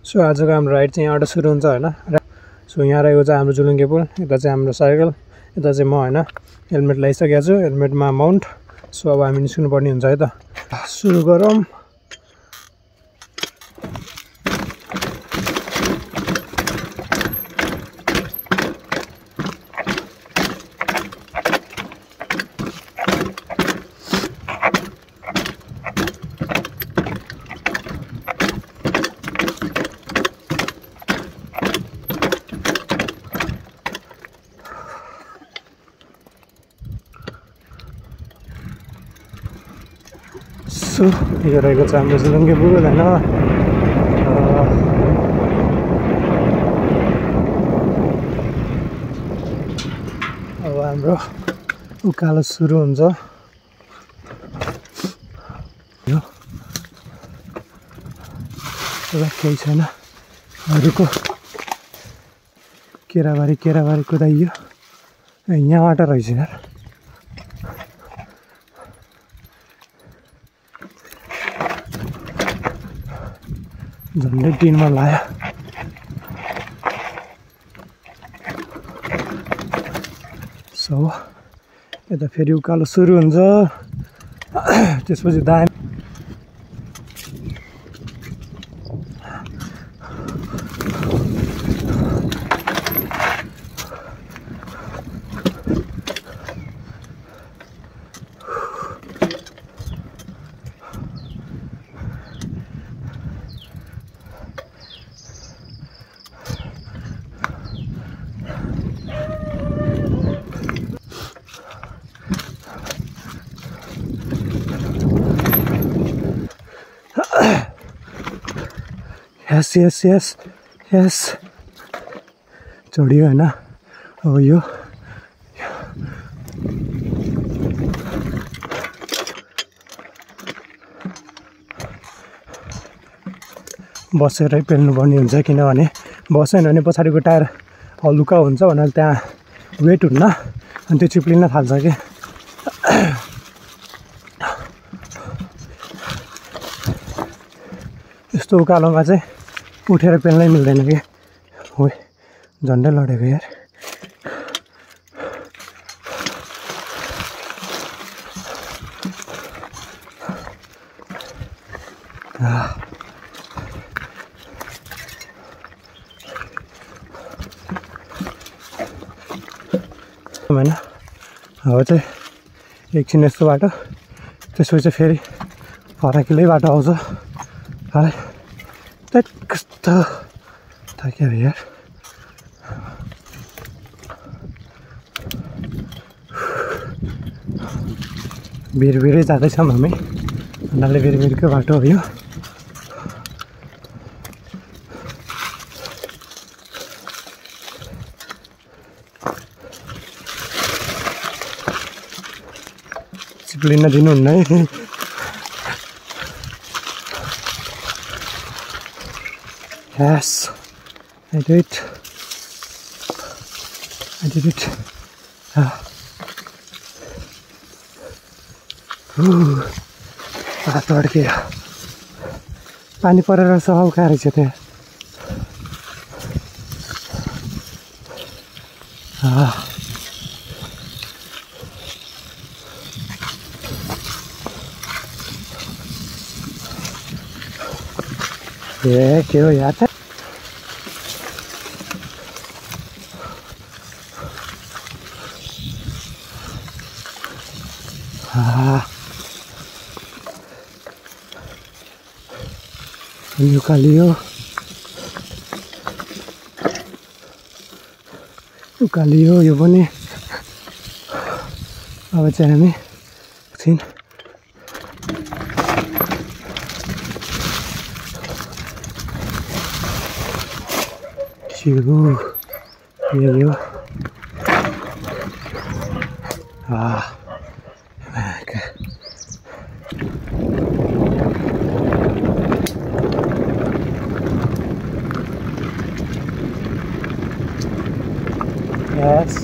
So आजको हाम्रो ride चाहिँ यहाँबाट सुरु हुन्छ होइन। सो यहाँ रहेको चाहिँ हाम्रो जुलुङ्गे पुल, यता चाहिँ हाम्रो साइकल, यता चाहिँ म होइन। हेलमेट लगाइसकेको छु, हेलमेटमा माउन्ट। सो अब हामी निस्किनु पर्ने हुन्छ है त। सुरु गरौँ। सो यो रहेको छ हाम्रो जुलुङ्गे पुल होइन। अब हाम्रो उकालो सुरु हुन्छ। यो केही छैन, अरूको केराबारी कुदाइयो। यहाँबाट रहेछ यार। झन्डै टिनमा लायो। सो यता फेरि उकालो सुरु हुन्छ। त्यसपछि दाम यस चढ्यो होइन। अब यो बसेरै पेल्नुपर्ने हुन्छ, किनभने बसेन भने पछाडिको टायर हलुका हुन्छ भनेर त्यहाँ वेट हुन्न अनि त्यो चिप्लिन थाल्छ कि। यस्तो उकालोमा चाहिँ उठेर पेल्नै मिल्दैन कि। हो झन्डै लडेको यार। होइन अब चाहिँ एकछिन यस्तो बाटो, त्यसपछि फेरि फराकिलै बाटो आउँछ। कस्तो थाक्यो यार। बिरबिरै जाँदैछौँ हामी, उनीहरूले बिरबिरकै बाटो हो यो। चिप्लिन दिनुहुन्न है। Yes, I did it. बाटो अड्कियो। पानी परेर सब उकाएर रहेछ त्यहाँ। ए के हो यार। उकालियो यो पनि। अब चाहिँ हामी एकछिन यो Yes.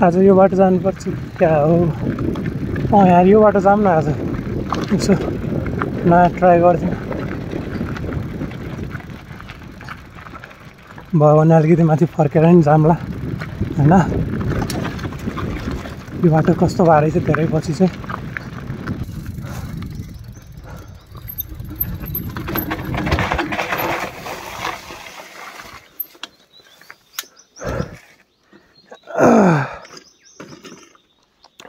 आज यो बाटो जानुपर्छ क्या हो यार यो बाटो जाऊँ न आज यसो नयाँ ट्राई गर्थ्यौँ भयो भने अलिकति माथि फर्केर नि जाम्ला हैन यो बाटो कस्तो भएर चाहिँ धेरै पछि चाहिँ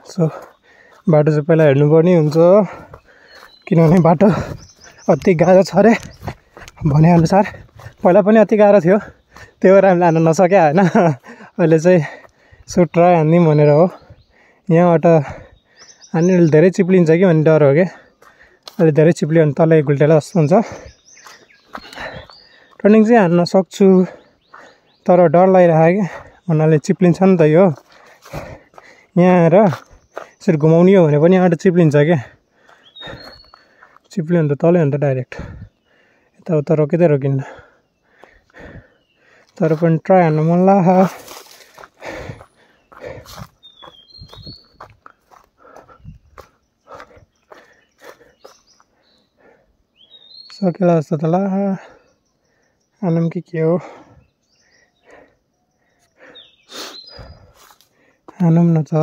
सो बाटो चाहिँ पहिला हेर्नुपर्ने हुन्छ किनभने बाटो अति गाह्रो छ रे भनेअनुसार पहिला पनि अति गाह्रो थियो त्यही भएर हामीले हान्न नसक्यो होइन अहिले चाहिँ सो ट्राई हान्दिउँ भनेर हो यहाँबाट हान्ने धेरै चिप्लिन्छ कि भन्ने डर हो क्या अहिले धेरै चिप्लियो भने तल गुल्टेला जस्तो हुन्छ टर्निङ चाहिँ हान्न सक्छु तर डर लागिरहेको क्या हुनाले चिप्लिन्छ नि त यो यहाँ आएर यसरी घुमाउने हो भने पनि यहाँबाट चिप्लिन्छ क्या चिप्लियो भने त तलै हो नि त डाइरेक्ट यताउता रोकिँदै रोकिन्न तर पनि ट्राई हान्नु मन लाग्यो सकेला जस्तो त ला हानौँ कि के हो हानौँ न त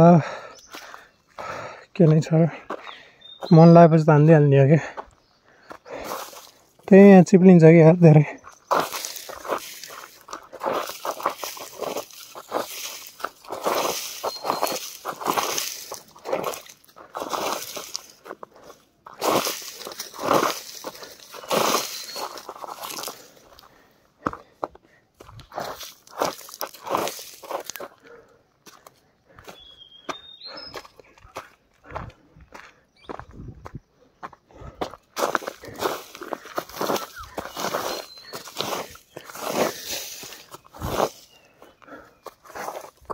के नै छ मन लागेपछि त हान्दिहाल्ने हो क्या त्यही यहाँ चिप्लिन्छ कि यार धेरै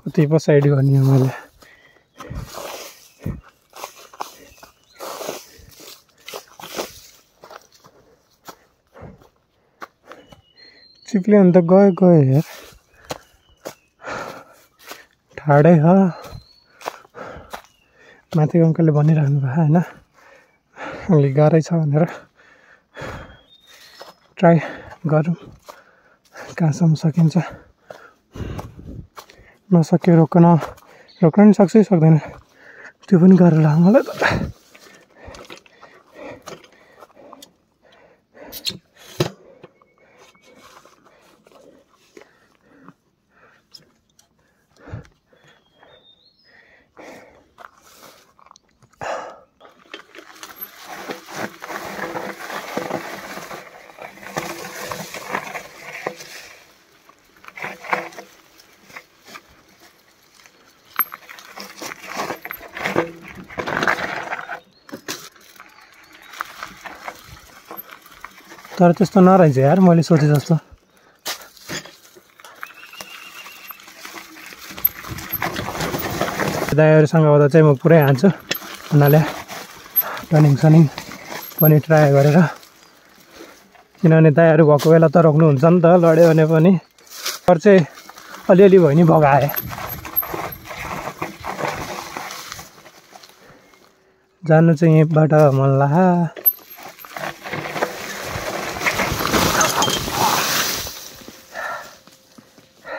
कति पो साइड गर्ने हो मैले चिप्लियो भने त गयो यार ठाडै हो माथिको अङ्कलले भनिराख्नु भयो होइन अलिक गाह्रै छ भनेर ट्राई गरौँ कहाँसम्म सकिन्छ नसक्यो रोक्न नि सक्छ कि सक्दैन त्यो पनि गरेर लाग्छ मलाई त तर त्यस्तो नरहेछ यार मैले सोचे जस्तो दाइहरूसँग आउँदा चाहिँ म पुरै हान्छु हुनाले टर्निङ सनिङ पनि ट्राई गरेर किनभने दाइहरू भएको बेला त रोक्नुहुन्छ नि त लड्यो भने पनि तर चाहिँ अलिअलि भयो नि भगाए जानु चाहिँ यहीँबाट मन लाग्यो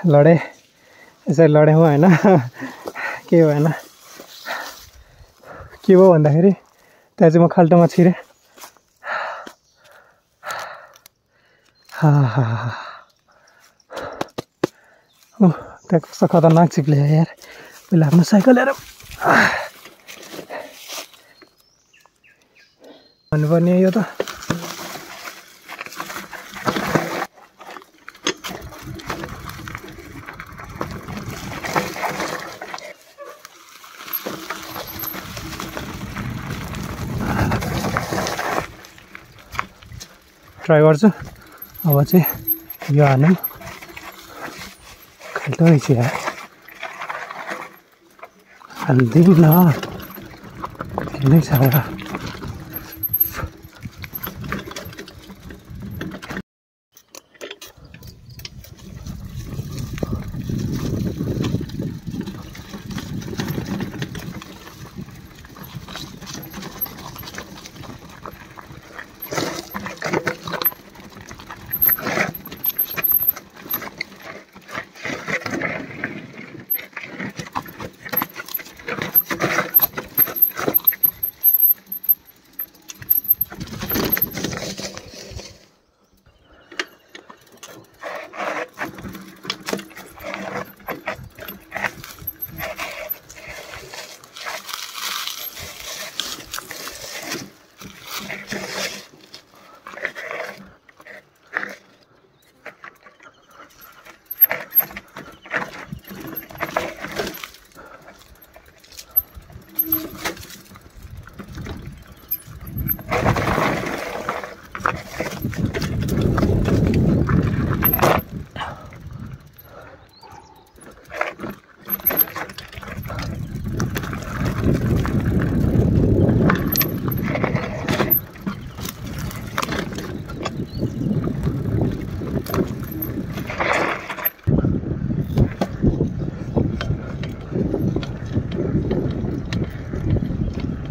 लडेँ यसरी लडेँ हो होइन के भएन के भयो भन्दाखेरि त्यहाँ चाहिँ म खाल्टोमा छिरेँ त्यहाँ कस्तो खतरनाक चिप्ले यार पहिला आफ्नो साइकल लिएर भन्नुपर्ने यो त ट्राई गर्छु अब चाहिँ यो हानौँ खाल्टो रहेछ यार हालिदिउँ न के नै छ र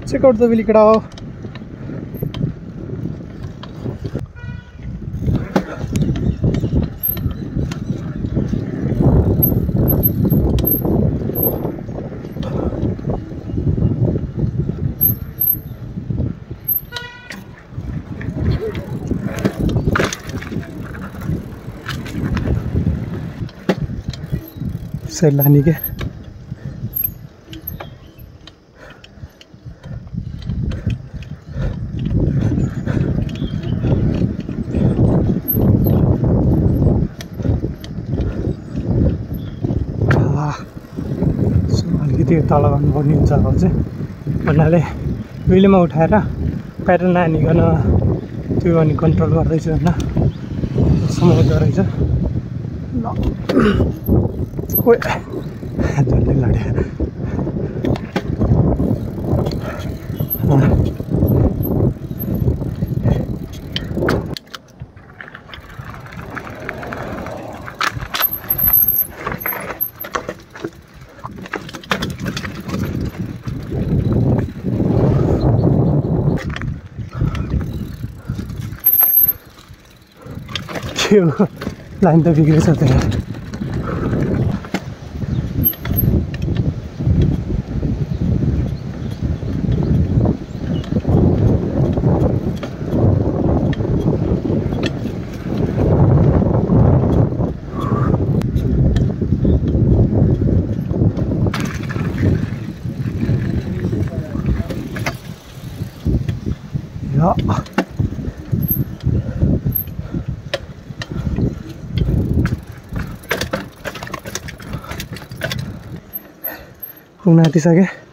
Check out the Vilikada. Selani ke अलिकति तल गर्नुपर्ने हुन्छ अब चाहिँ भन्नाले विलेमा उठाएर प्याडल नानीकन त्यो अनि कन्ट्रोल गर्दैछु होइन समाउँदो रहेछ ल ओए झन्डै लड्यो लाइन त बिग्रेछ त यार पुग्न आँटिसके